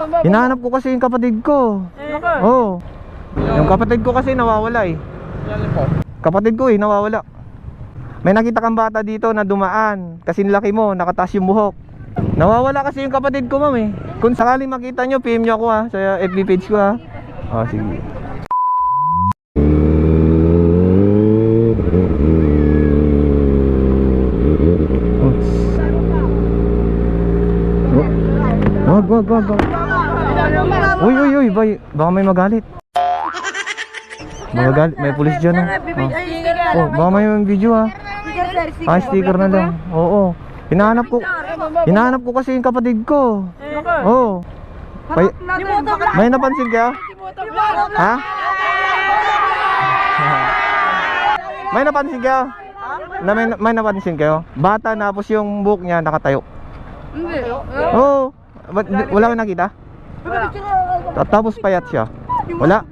Hinahanap ko kasi yung kapatid ko. Oo. Yung kapatid ko kasi nawawala eh. Kapatid ko eh, nawawala. May nakita kang bata dito na dumaan. Kasi laki mo, nakataas yung buhok. Nawawala kasi yung kapatid ko, ma'am eh. Kung sakaling makita nyo, PM nyo ako ha, sa FB page ko ha. Oh, sige. Wag. Uy, baka may magalit. Magalit, may pulis dyan oh. Baka may video ha. Sticker na lang. Oo. Hinahanap ko kasi yung kapatid ko. Oo. May napansin ka? Ha? May napansin ka? May napansin kayo? Bata na tapos yung buhok niya nakatayo. Oo. Wala kang nakita? Tapos payat siya. Wala?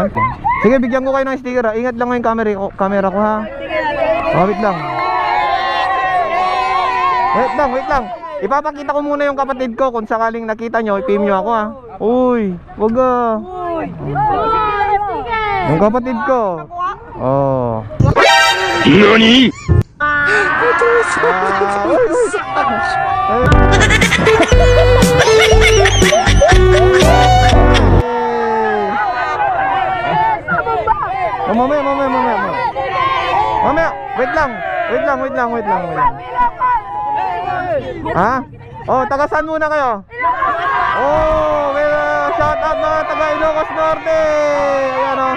Okay. Sige, bigyan ko kayo ng sticker ha. Ingat lang yung camera ko ha. Wait lang. Wait lang. Ipapakita ko muna yung kapatid ko. Kung sakaling nakita nyo, i-PM nyo ako ha. Uy, wag ah. Yung kapatid ko. Oh. NANI?! Mamaya, wait lang. Ha? Oh, taga saan muna kayo? Oh, shout out mga taga Ilocos Norte. Ayan oh.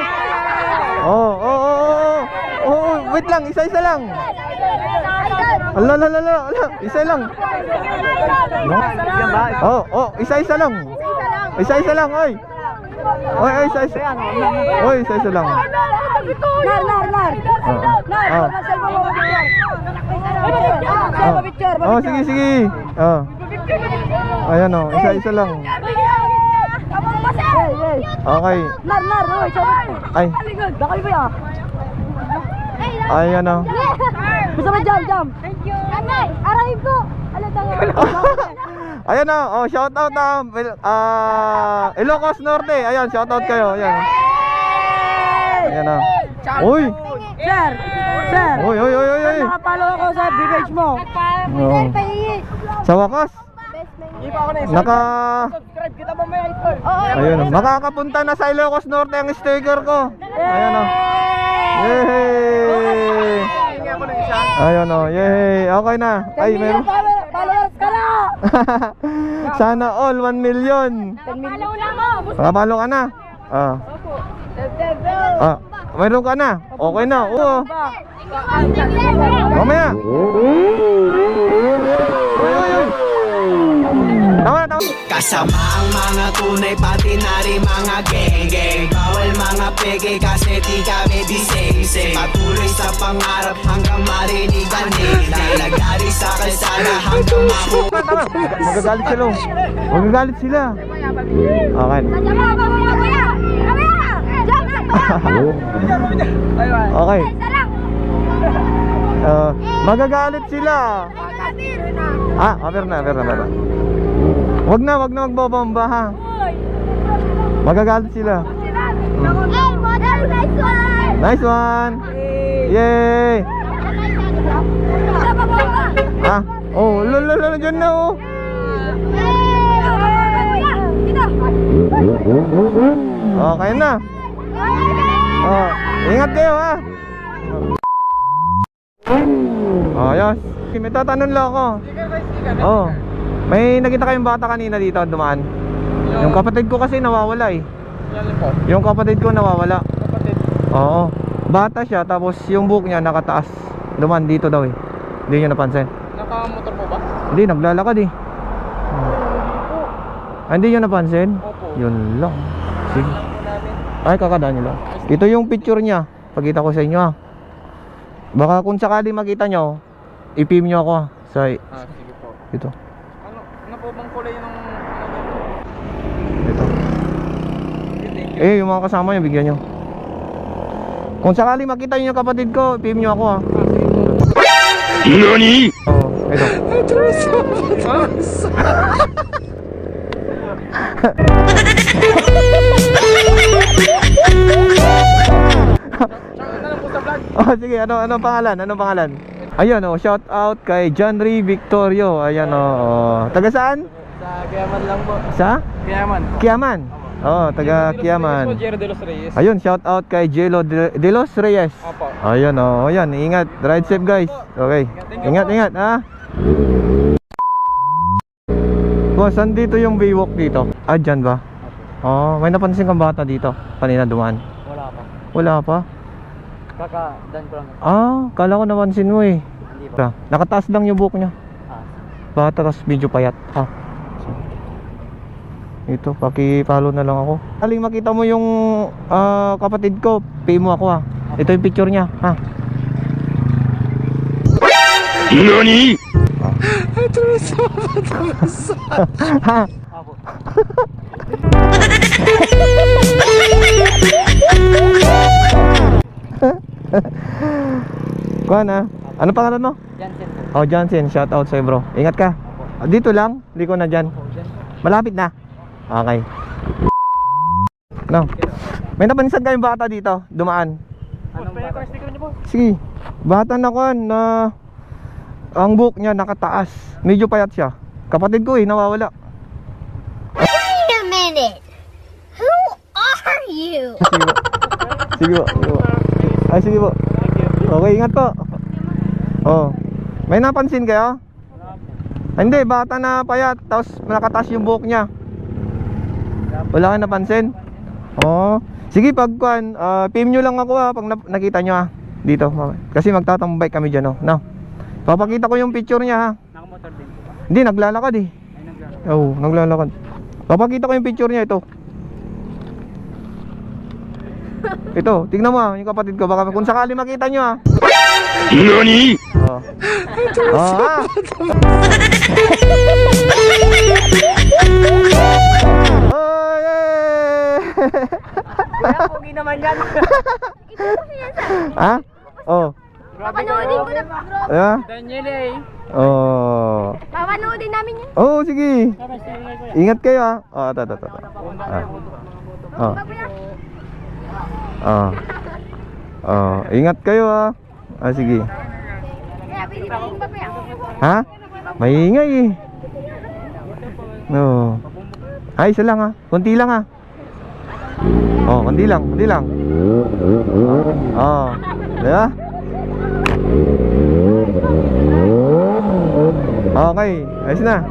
Oh, wait lang, isa-isa lang. Ala, isa lang. Oh, isa-isa lang. Isa-isa lang, oy. Oy, isa-isa. Oy, isa-isa lang. Oh, sige. Oh. Ayan oh, isa-isa lang. Okay. Ay. Ayan oh. Gusto mo jam? Thank you. Arahin ko. Ayan na, oh, shout out Ilocos Norte. Ayan, shout out kayo. Ayan. Ayan na. Uy. Sir. Uy. Nakapalo ako sa page mo. Oh. Sa wakas. Subscribe kita mamaya ito. Ayun, makakapunta na sa Ilocos Norte ang sticker ko. Ayan o. Yay! Ayun o, yay! Okay na. Ay, meron. Followers ka na. Sana all 1 million. Follow lang mo. Makapalo ka na. Meron ka na. Okay na. Oo. Mamaya. Tama. Kasama ang mga tunay pati na rin mga geng. Bawal mga peke kasi di kami di same. Patuloy sa pangarap hanggang marinigan Lalagari sa kalsada hanggang makuha. Tama. Magagalit sila. Okay. Okay. Magagalit sila. Pero na. Wag na magbobomba ha. Magagalit sila. Nice one. Yay. Oh, lolo dyan na oh. Okay na. Ingat kayo ha. Ayos. May tatanong lang ako. May nakita kayong bata kanina dito dumaan. Yung kapatid ko kasi nawawala eh. Yung kapatid ko nawawala. Oo. Bata siya tapos yung buhok niya nakataas. Dumaan dito daw eh. Hindi niyo napansin. Nakamotor mo ba? Hindi, naglalakad eh. Hindi niyo napansin? Yun lang. Sige. Ay, kakadaan niyo lang. Ito yung picture niya. Pakita ko sa inyo ha. Baka kung sakali makita nyo, i-PM nyo ako ha. Sige po. Ito. Ano po bang kulay ng ito. Yung mga kasama nyo, bigyan nyo. Kung sakali makita nyo yung kapatid ko, i-PM nyo ako ha. NANI?! Ito. Oh, sige, ano pangalan? Anong pangalan? Ayun oh, shout out kay John Ray Victorio. Ayan oh. Taga saan? Sa Kiaman lang po. Sa? Kiaman. Kiaman. Oh, taga Kiaman. Jero de los Reyes. Ayun, shout out kay Jelo de los Reyes. Opo. Ayun oh, ayan, ingat. Ride safe guys. Okay. Ingat ha. Boss, saan dito yung Baywalk dito? Ah, dyan ba? Oh, may napansin kang bata dito. Kanina dumaan. Wala pa. Wala pa. Kaka-dan ko lang. Ah, kala ko napansin mo eh. Hindi pa. Nakataas lang yung buhok niya. Ah. Bata, tapos medyo payat. Ah. Ito, paki-follow na lang ako. Aling makita mo yung kapatid ko, pay mo ako ha. Ito yung picture niya, ha. NANI? Ha? Ako. Kuhan ha. Ano pangalan mo? Jansen po. Oh, Johnson, shout out sa'yo bro. Ingat ka. Dito lang, liko na dyan. Malapit na. Okay. No. May napansin kayong bata dito, dumaan. Anong bata? Sige. Bata na kuhan na ang buhok niya nakataas. Medyo payat siya. Kapatid ko nawawala. Wait a minute. Who are you? Sige po. Sige po. Ay, sige po. Okay, ingat po. Oh. May napansin kayo? Hindi, bata na payat. Tapos nakataas yung buhok niya. Wala kang napansin? Oh. Sige, pagkuhan, PM nyo lang ako ha, pag nakita nyo ha. Dito. Kasi magtatambay kami dyan, no? Papakita ko yung picture niya ha. Nakamotor din po ba? Hindi, naglalakad eh. Ay, naglalaro. Oo, naglalakad. Papakita ko yung picture niya, ito. Ito, tignan mo ha, yung kapatid ko. Baka kung sakali makita nyo ha. NANI? Oh. Oh, ha? Oh, yeah! Kuya, pogi naman yan. Ha? Oh. Papanoodin ko na. Yeah? Daniel eh. Oh. Papanoodin namin yun. Oh, sige. Ingat kayo ha. Oh, ito. Oh. Oh. Oh, ingat kayo ha. Ah, sige. Kaya pinipiling pa pa. Ha? Maingay eh. No. Ay, isa lang ha. Kunti lang ha. Oh, kunti lang. Oh. Diba? Okay, ayos na.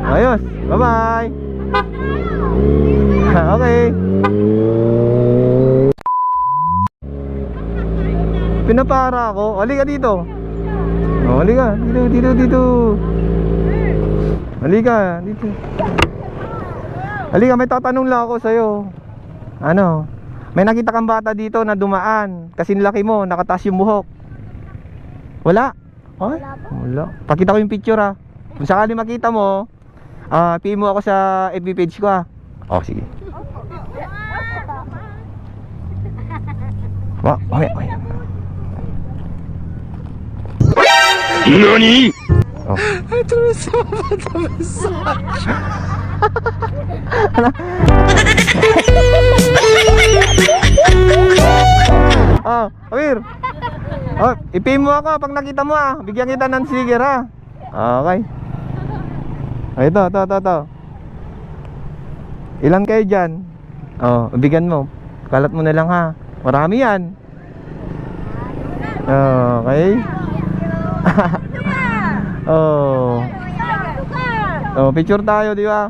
Ayos. Bye-bye. Okay. Pinapara ako. Halika dito. Oh, halika. Dito. Halika, dito. Halika, may tatanong lang ako sa'yo. Ano? May nakita kang bata dito na dumaan. Kasi laki mo, nakataas yung buhok. Wala? Ay, wala. Pakita ko yung picture ha. Kung sakali makita mo, PM mo ako sa FB page ko ha. Oh, sige. Okay. NANI? Oh. Oh, Amir. Oh, i-PM mo ako pag nakita mo ah. Bigyan kita ng sticker ha. Okay. Ay, ito. Ilan kayo dyan? Oh, bigyan mo. Kalat mo na lang ha. Marami yan. Okay. Oh. Oh, picture tayo, di ba?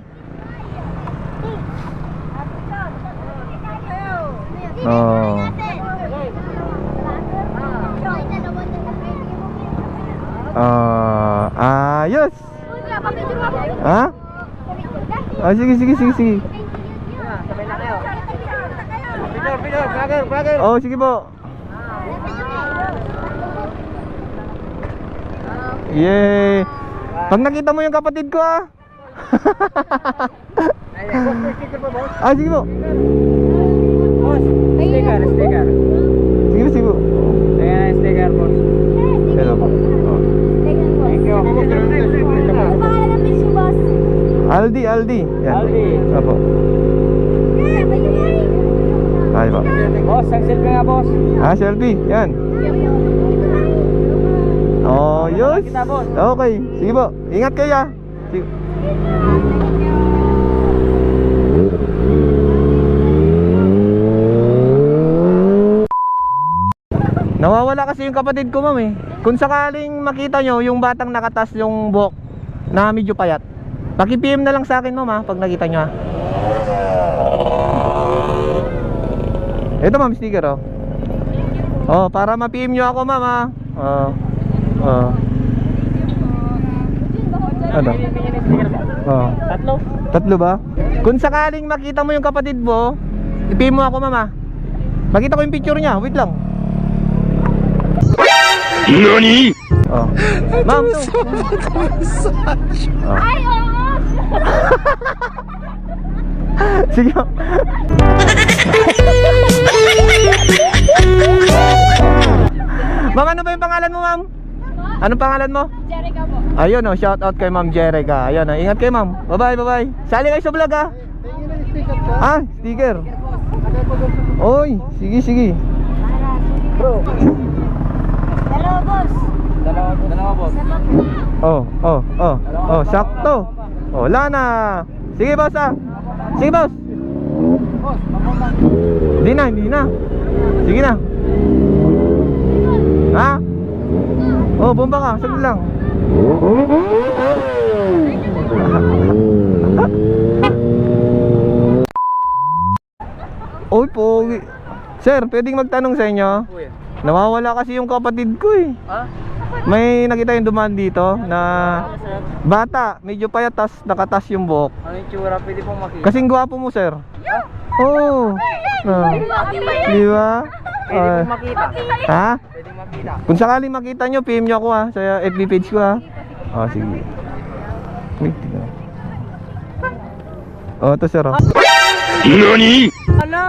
Oh. Ayos. Ha? Ah, sige. Sabay na kayo. Vlogger. Oh, sige po. Yay. Pag nakita mo yung kapatid ko ah. Ah, sige po. Boss, sticker. Sige po. Ayan, sticker, boss. Hello po. Oh. Thank you. Aldi. Yan. Aldi. Opo. Ay po. Boss, ang selfie nga, boss. Selfie. Yan. Oh, yun. Kita, boss. Okay. Sige po. Ingat kayo ah. Sige. Nawawala kasi yung kapatid ko, ma'am eh. Kung sakaling makita nyo yung batang nakatas yung buhok na medyo payat, paki-PM na lang sa akin, ma'am ha, pag nakita nyo ha. Ito ma'am, sticker oh. Oh, para ma-PM nyo ako, ma'am ha. Ano? Oh. Tatlo ba? Kung sakaling makita mo yung kapatid mo, i-PM mo ako, ma'am ha. Makita ko yung picture niya, wait lang. NANI?! Oh. Ma'am, to. Oh. Ay, oo. Sige. Ma'am, ano ba yung pangalan mo, ma'am? Anong pangalan mo? Jerica po. Ayun oh, shout out kay Ma'am Jerica. Ayun oh, ingat kayo, ma'am. Bye-bye. Sali kayo sa vlog ha. Ah, sticker. Oy, sige. Hello, boss. Dalawa, boss. Oh, sakto. Oh, wala na. Sige, boss ah. Sige, boss. Hindi na. Sige na. Ha? Oh, bomba ka. Saglit lang. Oy, pogi. Sir, pwedeng magtanong sa inyo? Nawawala kasi yung kapatid ko eh. Ha? May nakita yung dumaan dito na bata, medyo payat, tas nakatas yung buhok. Ano yung tsura? Pwede pong makita. Kasing gwapo mo, sir. Oo. Di ba? Pwede pong makita. Ha? Pwede makita. Kung sakaling makita nyo, PM nyo ako ha, sa FB page ko ha. Oh, sige. Wait, tignan. Oh, ito sir oh. NANI?! Ala!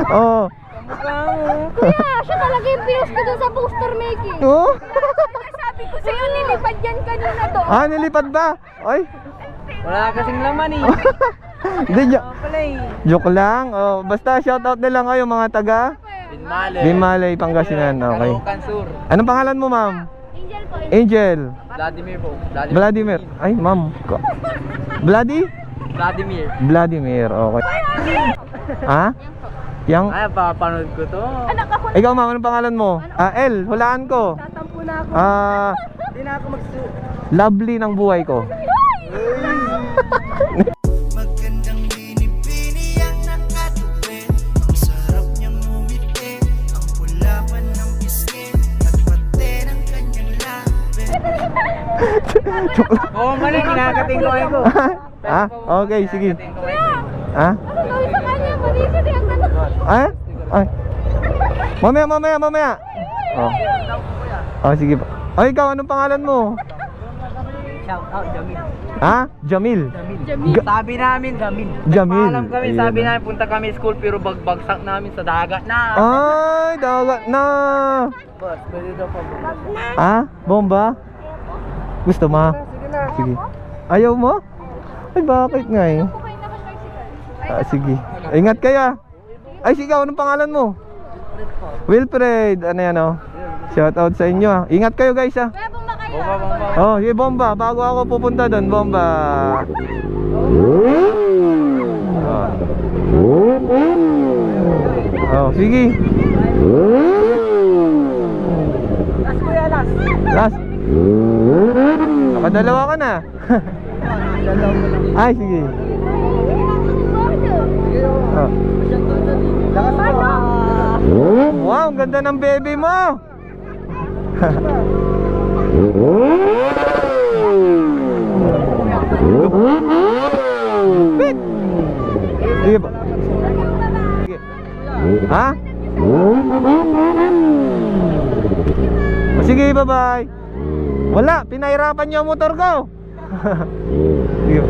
Oh. Kuya, siya talaga yung pinost ko doon sa poster making. Oh? Sabi ko sa'yo, nilipad yan kanina doon. Ah, nilipad ba? Ay. Wala kasing laman eh. Hindi, Pala eh. joke lang. Oh, basta shoutout na lang kayo mga taga Binmale. Bimalay, Pangasinan. Okay. Caloocan Sur. Anong pangalan mo, ma'am? Angel po. Angel. Vladimir po. Vladimir. Ay, ma'am. Vladimir. Vladimir. Okay. Ha? Yang Ay, papanood ko to. ikaw, ma'am, anong pangalan mo? L, hulaan ko. Tatampo na ako. Hindi na ako Lovely ng buhay ko. Magandang binibini ang nakatupi. Ang sarap niyang umiti. Ang pula pa ng pisngi. Nagpate ng kanyang labi. Oo, mali. Kinakating ko ko. Ha? Okay, sige. Ha? Ano gawin sa kanya? Manisip yan na. Ay. Mamaya. Oh. Oh, sige pa. Ay, ikaw, anong pangalan mo? Shout out, Jamil. Ha? Jamil. Sabi namin, Jamil. Jamil. Alam kami, Ayun. sabi namin, punta kami school pero bagbagsak namin sa dagat na. Ay, dagat na. Boss, pwede daw pa. Ha? Bomba? Gusto mo? Sige na. Sige. Ayaw mo? Ay, bakit nga eh? Okay naman bicycle. Sige. Ingat kayo ah. Ay, sige, anong pangalan mo? Wilfred. Ano yan oh? Shout out sa inyo ah. Ingat kayo guys ah. Kaya bumba kayo. Bomba. Oh, sige, bomba. Bago ako pupunta doon, bomba. Oh, sige. Last kuya, last. Last. Nakadalawa ka na. Ay, sige. Oh. Wow, ang ganda ng baby mo. Bit. Sige ba? Sige. Ha? O, sige, bye-bye. Wala, pinahirapan niyo ang motor ko. Sige.